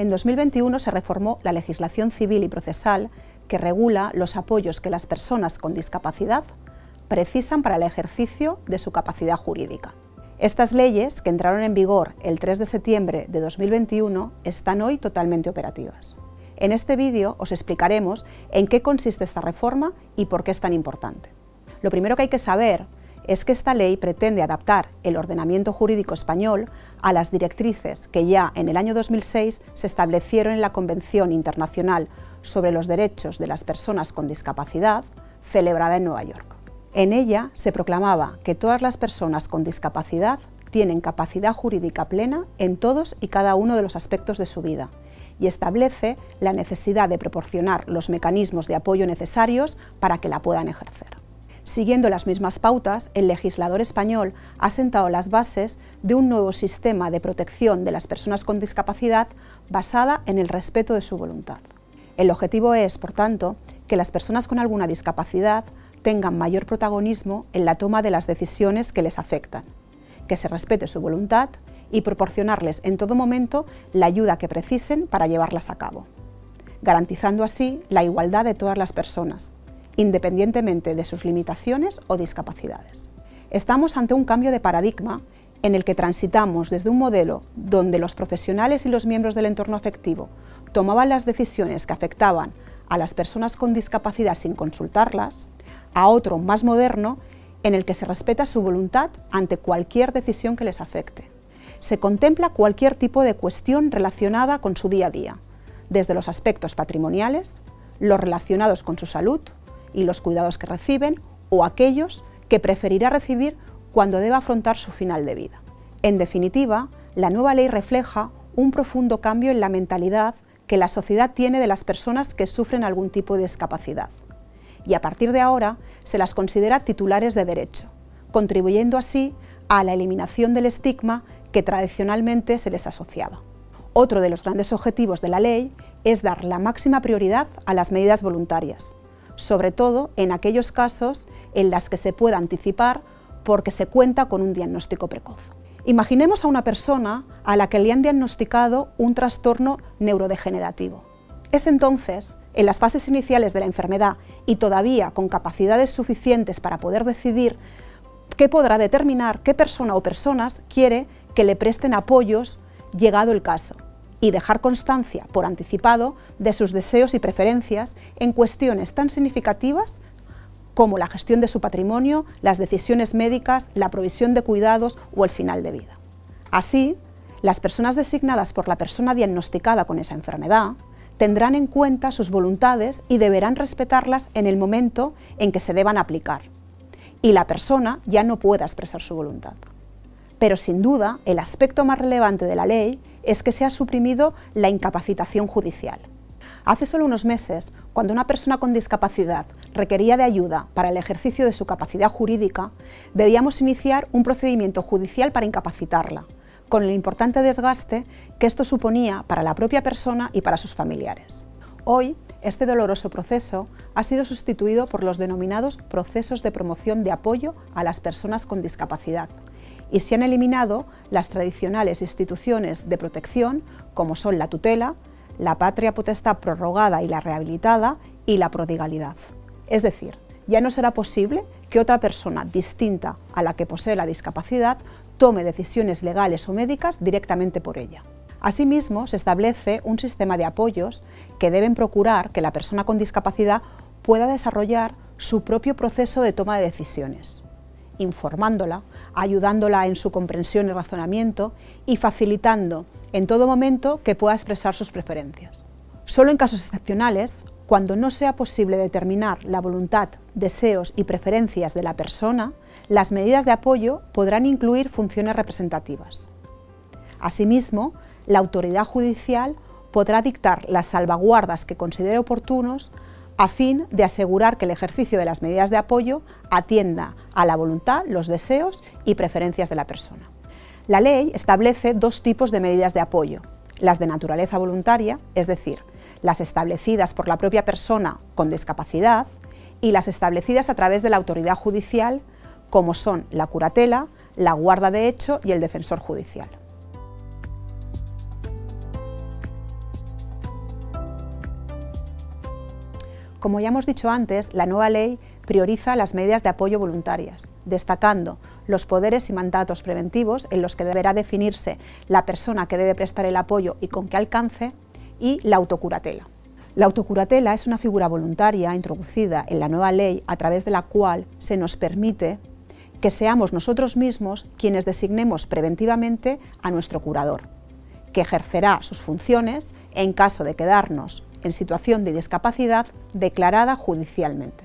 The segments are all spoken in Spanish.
En 2021 se reformó la legislación civil y procesal que regula los apoyos que las personas con discapacidad precisan para el ejercicio de su capacidad jurídica. Estas leyes, que entraron en vigor el 3 de septiembre de 2021, están hoy totalmente operativas. En este vídeo os explicaremos en qué consiste esta reforma y por qué es tan importante. Lo primero que hay que saber es que esta ley pretende adaptar el ordenamiento jurídico español a las directrices que ya en el año 2006 se establecieron en la Convención Internacional sobre los Derechos de las Personas con Discapacidad, celebrada en Nueva York. En ella se proclamaba que todas las personas con discapacidad tienen capacidad jurídica plena en todos y cada uno de los aspectos de su vida y establece la necesidad de proporcionar los mecanismos de apoyo necesarios para que la puedan ejercer. Siguiendo las mismas pautas, el legislador español ha sentado las bases de un nuevo sistema de protección de las personas con discapacidad basada en el respeto de su voluntad. El objetivo es, por tanto, que las personas con alguna discapacidad tengan mayor protagonismo en la toma de las decisiones que les afectan, que se respete su voluntad y proporcionarles en todo momento la ayuda que precisen para llevarlas a cabo, garantizando así la igualdad de todas las personas, independientemente de sus limitaciones o discapacidades. Estamos ante un cambio de paradigma en el que transitamos desde un modelo donde los profesionales y los miembros del entorno afectivo tomaban las decisiones que afectaban a las personas con discapacidad sin consultarlas, a otro más moderno en el que se respeta su voluntad ante cualquier decisión que les afecte. Se contempla cualquier tipo de cuestión relacionada con su día a día, desde los aspectos patrimoniales, los relacionados con su salud y los cuidados que reciben, o aquellos que preferirá recibir cuando deba afrontar su final de vida. En definitiva, la nueva ley refleja un profundo cambio en la mentalidad que la sociedad tiene de las personas que sufren algún tipo de discapacidad, y a partir de ahora se las considera titulares de derecho, contribuyendo así a la eliminación del estigma que tradicionalmente se les asociaba. Otro de los grandes objetivos de la ley es dar la máxima prioridad a las medidas voluntarias, sobre todo en aquellos casos en los que se pueda anticipar porque se cuenta con un diagnóstico precoz. Imaginemos a una persona a la que le han diagnosticado un trastorno neurodegenerativo. Es entonces, en las fases iniciales de la enfermedad y todavía con capacidades suficientes para poder decidir qué podrá determinar qué persona o personas quiere que le presten apoyos llegado el caso, y dejar constancia por anticipado de sus deseos y preferencias en cuestiones tan significativas como la gestión de su patrimonio, las decisiones médicas, la provisión de cuidados o el final de vida. Así, las personas designadas por la persona diagnosticada con esa enfermedad tendrán en cuenta sus voluntades y deberán respetarlas en el momento en que se deban aplicar, y la persona ya no pueda expresar su voluntad. Pero sin duda, el aspecto más relevante de la ley es que se ha suprimido la incapacitación judicial. Hace solo unos meses, cuando una persona con discapacidad requería de ayuda para el ejercicio de su capacidad jurídica, debíamos iniciar un procedimiento judicial para incapacitarla, con el importante desgaste que esto suponía para la propia persona y para sus familiares. Hoy, este doloroso proceso ha sido sustituido por los denominados procesos de promoción de apoyo a las personas con discapacidad, y se han eliminado las tradicionales instituciones de protección como son la tutela, la patria potestad prorrogada y la rehabilitada y la prodigalidad. Es decir, ya no será posible que otra persona distinta a la que posee la discapacidad tome decisiones legales o médicas directamente por ella. Asimismo, se establece un sistema de apoyos que deben procurar que la persona con discapacidad pueda desarrollar su propio proceso de toma de decisiones, informándola, ayudándola en su comprensión y razonamiento y facilitando en todo momento que pueda expresar sus preferencias. Solo en casos excepcionales, cuando no sea posible determinar la voluntad, deseos y preferencias de la persona, las medidas de apoyo podrán incluir funciones representativas. Asimismo, la autoridad judicial podrá dictar las salvaguardas que considere oportunos a fin de asegurar que el ejercicio de las medidas de apoyo atienda a la voluntad, los deseos y preferencias de la persona. La ley establece dos tipos de medidas de apoyo: las de naturaleza voluntaria, es decir, las establecidas por la propia persona con discapacidad, y las establecidas a través de la autoridad judicial, como son la curatela, la guarda de hecho y el defensor judicial. Como ya hemos dicho antes, la nueva ley prioriza las medidas de apoyo voluntarias, destacando los poderes y mandatos preventivos en los que deberá definirse la persona que debe prestar el apoyo y con qué alcance, y la autocuratela. La autocuratela es una figura voluntaria introducida en la nueva ley a través de la cual se nos permite que seamos nosotros mismos quienes designemos preventivamente a nuestro curador, que ejercerá sus funciones en caso de quedarnos en situación de discapacidad declarada judicialmente.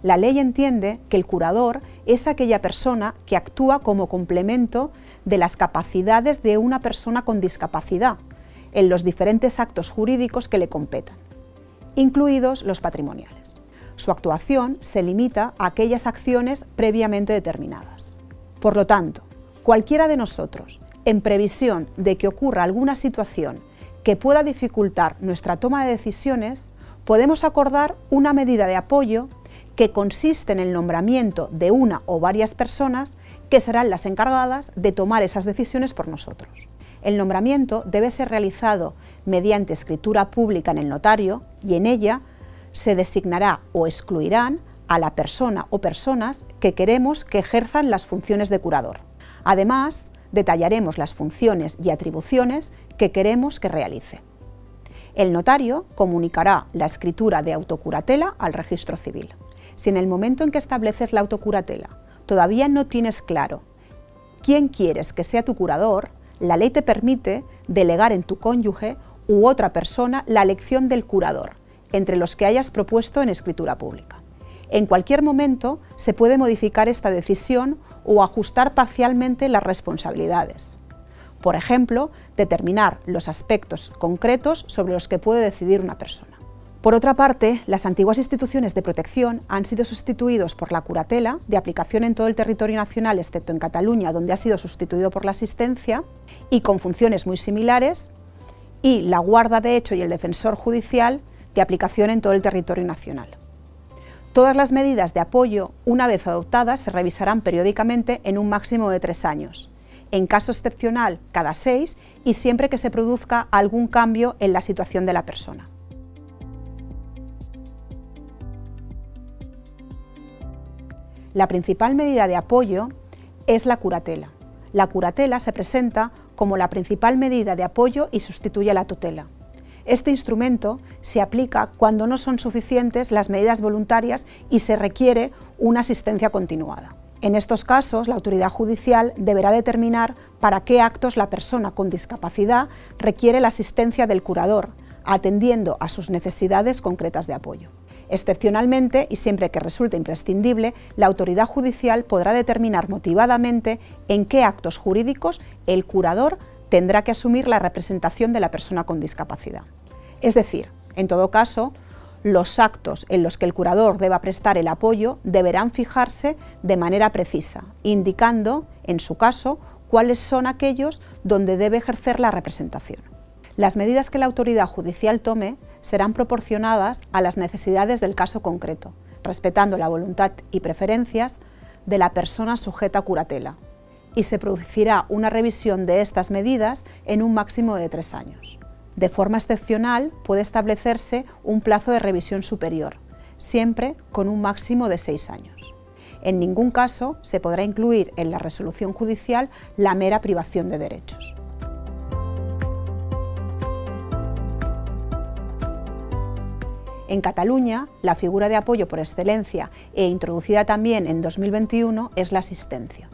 La ley entiende que el curador es aquella persona que actúa como complemento de las capacidades de una persona con discapacidad en los diferentes actos jurídicos que le competan, incluidos los patrimoniales. Su actuación se limita a aquellas acciones previamente determinadas. Por lo tanto, cualquiera de nosotros, en previsión de que ocurra alguna situación que pueda dificultar nuestra toma de decisiones, podemos acordar una medida de apoyo que consiste en el nombramiento de una o varias personas que serán las encargadas de tomar esas decisiones por nosotros. El nombramiento debe ser realizado mediante escritura pública en el notario y en ella se designará o excluirán a la persona o personas que queremos que ejerzan las funciones de curador. Además, detallaremos las funciones y atribuciones que queremos que realice. El notario comunicará la escritura de autocuratela al registro civil. Si en el momento en que estableces la autocuratela todavía no tienes claro quién quieres que sea tu curador, la ley te permite delegar en tu cónyuge u otra persona la elección del curador, entre los que hayas propuesto en escritura pública. En cualquier momento se puede modificar esta decisión o ajustar parcialmente las responsabilidades. Por ejemplo, determinar los aspectos concretos sobre los que puede decidir una persona. Por otra parte, las antiguas instituciones de protección han sido sustituidos por la curatela, de aplicación en todo el territorio nacional, excepto en Cataluña, donde ha sido sustituido por la asistencia, y con funciones muy similares, y la guarda de hecho y el defensor judicial, de aplicación en todo el territorio nacional. Todas las medidas de apoyo, una vez adoptadas, se revisarán periódicamente en un máximo de 3 años, en caso excepcional cada 6 y siempre que se produzca algún cambio en la situación de la persona. La principal medida de apoyo es la curatela. La curatela se presenta como la principal medida de apoyo y sustituye a la tutela. Este instrumento se aplica cuando no son suficientes las medidas voluntarias y se requiere una asistencia continuada. En estos casos, la autoridad judicial deberá determinar para qué actos la persona con discapacidad requiere la asistencia del curador, atendiendo a sus necesidades concretas de apoyo. Excepcionalmente, y siempre que resulte imprescindible, la autoridad judicial podrá determinar motivadamente en qué actos jurídicos el curador tendrá que asumir la representación de la persona con discapacidad. Es decir, en todo caso, los actos en los que el curador deba prestar el apoyo deberán fijarse de manera precisa, indicando, en su caso, cuáles son aquellos donde debe ejercer la representación. Las medidas que la autoridad judicial tome serán proporcionadas a las necesidades del caso concreto, respetando la voluntad y preferencias de la persona sujeta a curatela, y se producirá una revisión de estas medidas en un máximo de 3 años. De forma excepcional puede establecerse un plazo de revisión superior, siempre con un máximo de 6 años. En ningún caso se podrá incluir en la resolución judicial la mera privación de derechos. En Cataluña, la figura de apoyo por excelencia e introducida también en 2021 es la asistencia.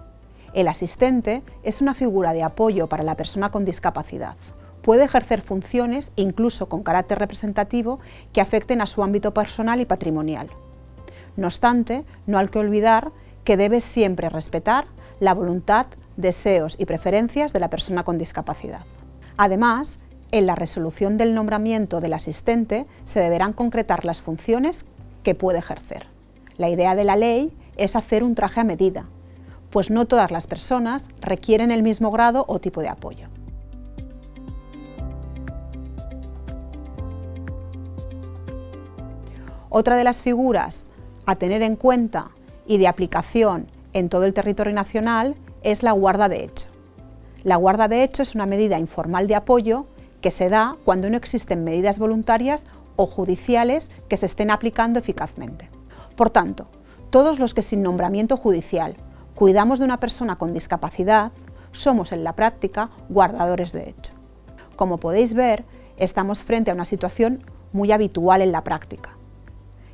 El asistente es una figura de apoyo para la persona con discapacidad. Puede ejercer funciones, incluso con carácter representativo, que afecten a su ámbito personal y patrimonial. No obstante, no hay que olvidar que debe siempre respetar la voluntad, deseos y preferencias de la persona con discapacidad. Además, en la resolución del nombramiento del asistente se deberán concretar las funciones que puede ejercer. La idea de la ley es hacer un traje a medida, pues no todas las personas requieren el mismo grado o tipo de apoyo. Otra de las figuras a tener en cuenta y de aplicación en todo el territorio nacional es la guarda de hecho. La guarda de hecho es una medida informal de apoyo que se da cuando no existen medidas voluntarias o judiciales que se estén aplicando eficazmente. Por tanto, todos los que sin nombramiento judicial cuidamos de una persona con discapacidad somos en la práctica guardadores de hecho. Como podéis ver, estamos frente a una situación muy habitual en la práctica,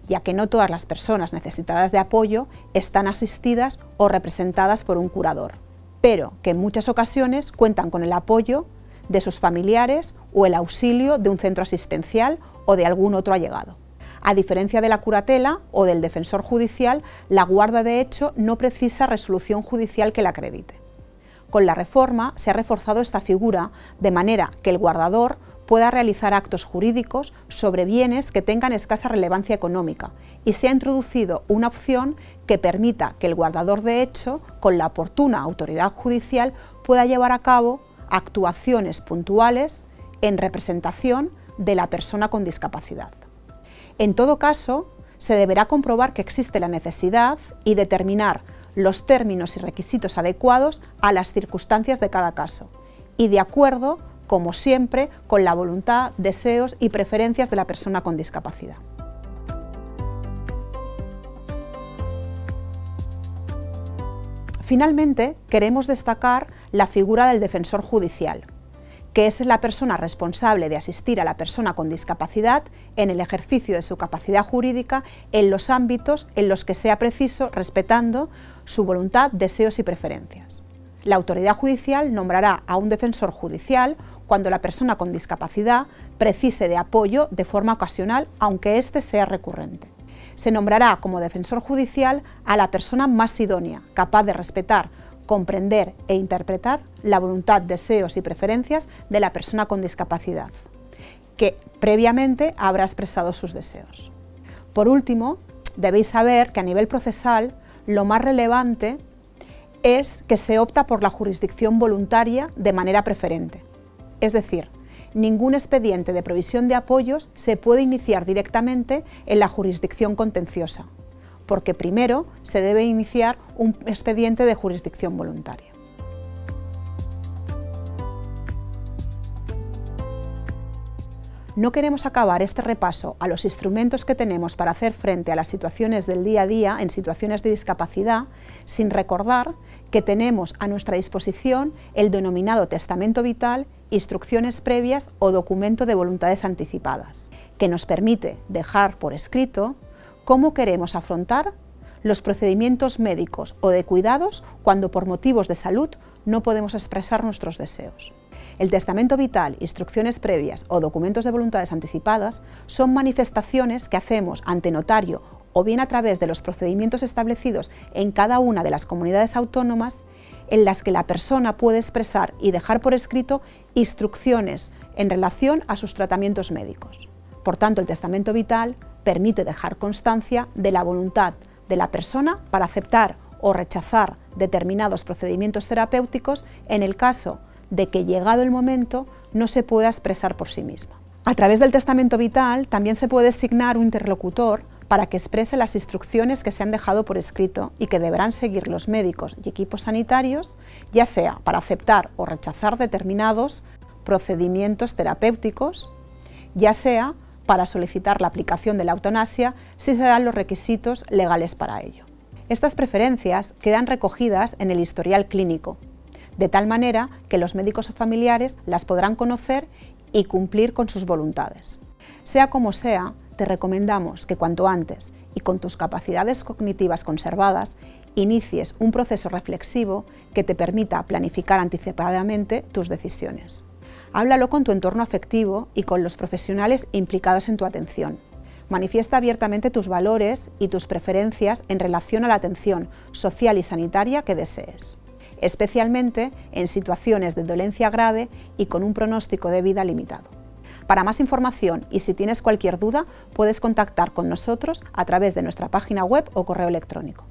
ya que no todas las personas necesitadas de apoyo están asistidas o representadas por un curador, pero que en muchas ocasiones cuentan con el apoyo de sus familiares o el auxilio de un centro asistencial o de algún otro allegado. A diferencia de la curatela o del defensor judicial, la guarda de hecho no precisa resolución judicial que la acredite. Con la reforma se ha reforzado esta figura de manera que el guardador pueda realizar actos jurídicos sobre bienes que tengan escasa relevancia económica y se ha introducido una opción que permita que el guardador de hecho, con la oportuna autoridad judicial, pueda llevar a cabo actuaciones puntuales en representación de la persona con discapacidad. En todo caso, se deberá comprobar que existe la necesidad y determinar los términos y requisitos adecuados a las circunstancias de cada caso y de acuerdo, como siempre, con la voluntad, deseos y preferencias de la persona con discapacidad. Finalmente, queremos destacar la figura del defensor judicial, que es la persona responsable de asistir a la persona con discapacidad en el ejercicio de su capacidad jurídica en los ámbitos en los que sea preciso, respetando su voluntad, deseos y preferencias. La autoridad judicial nombrará a un defensor judicial cuando la persona con discapacidad precise de apoyo de forma ocasional, aunque éste sea recurrente. Se nombrará como defensor judicial a la persona más idónea, capaz de respetar, comprender e interpretar la voluntad, deseos y preferencias de la persona con discapacidad, que previamente habrá expresado sus deseos. Por último, debéis saber que a nivel procesal lo más relevante es que se opta por la jurisdicción voluntaria de manera preferente. Es decir, ningún expediente de provisión de apoyos se puede iniciar directamente en la jurisdicción contenciosa, porque primero se debe iniciar un expediente de jurisdicción voluntaria. No queremos acabar este repaso a los instrumentos que tenemos para hacer frente a las situaciones del día a día en situaciones de discapacidad sin recordar que tenemos a nuestra disposición el denominado testamento vital, instrucciones previas o documento de voluntades anticipadas, que nos permite dejar por escrito cómo queremos afrontar los procedimientos médicos o de cuidados cuando por motivos de salud no podemos expresar nuestros deseos. El testamento vital, instrucciones previas o documentos de voluntades anticipadas son manifestaciones que hacemos ante notario o bien a través de los procedimientos establecidos en cada una de las comunidades autónomas en las que la persona puede expresar y dejar por escrito instrucciones en relación a sus tratamientos médicos. Por tanto, el testamento vital permite dejar constancia de la voluntad de la persona para aceptar o rechazar determinados procedimientos terapéuticos en el caso de que, llegado el momento, no se pueda expresar por sí misma. A través del testamento vital también se puede designar un interlocutor para que exprese las instrucciones que se han dejado por escrito y que deberán seguir los médicos y equipos sanitarios, ya sea para aceptar o rechazar determinados procedimientos terapéuticos, ya sea para solicitar la aplicación de la eutanasia si se dan los requisitos legales para ello. Estas preferencias quedan recogidas en el historial clínico, de tal manera que los médicos o familiares las podrán conocer y cumplir con sus voluntades. Sea como sea, te recomendamos que cuanto antes y con tus capacidades cognitivas conservadas, inicies un proceso reflexivo que te permita planificar anticipadamente tus decisiones. Háblalo con tu entorno afectivo y con los profesionales implicados en tu atención. Manifiesta abiertamente tus valores y tus preferencias en relación a la atención social y sanitaria que desees, especialmente en situaciones de dolencia grave y con un pronóstico de vida limitado. Para más información y si tienes cualquier duda, puedes contactar con nosotros a través de nuestra página web o correo electrónico.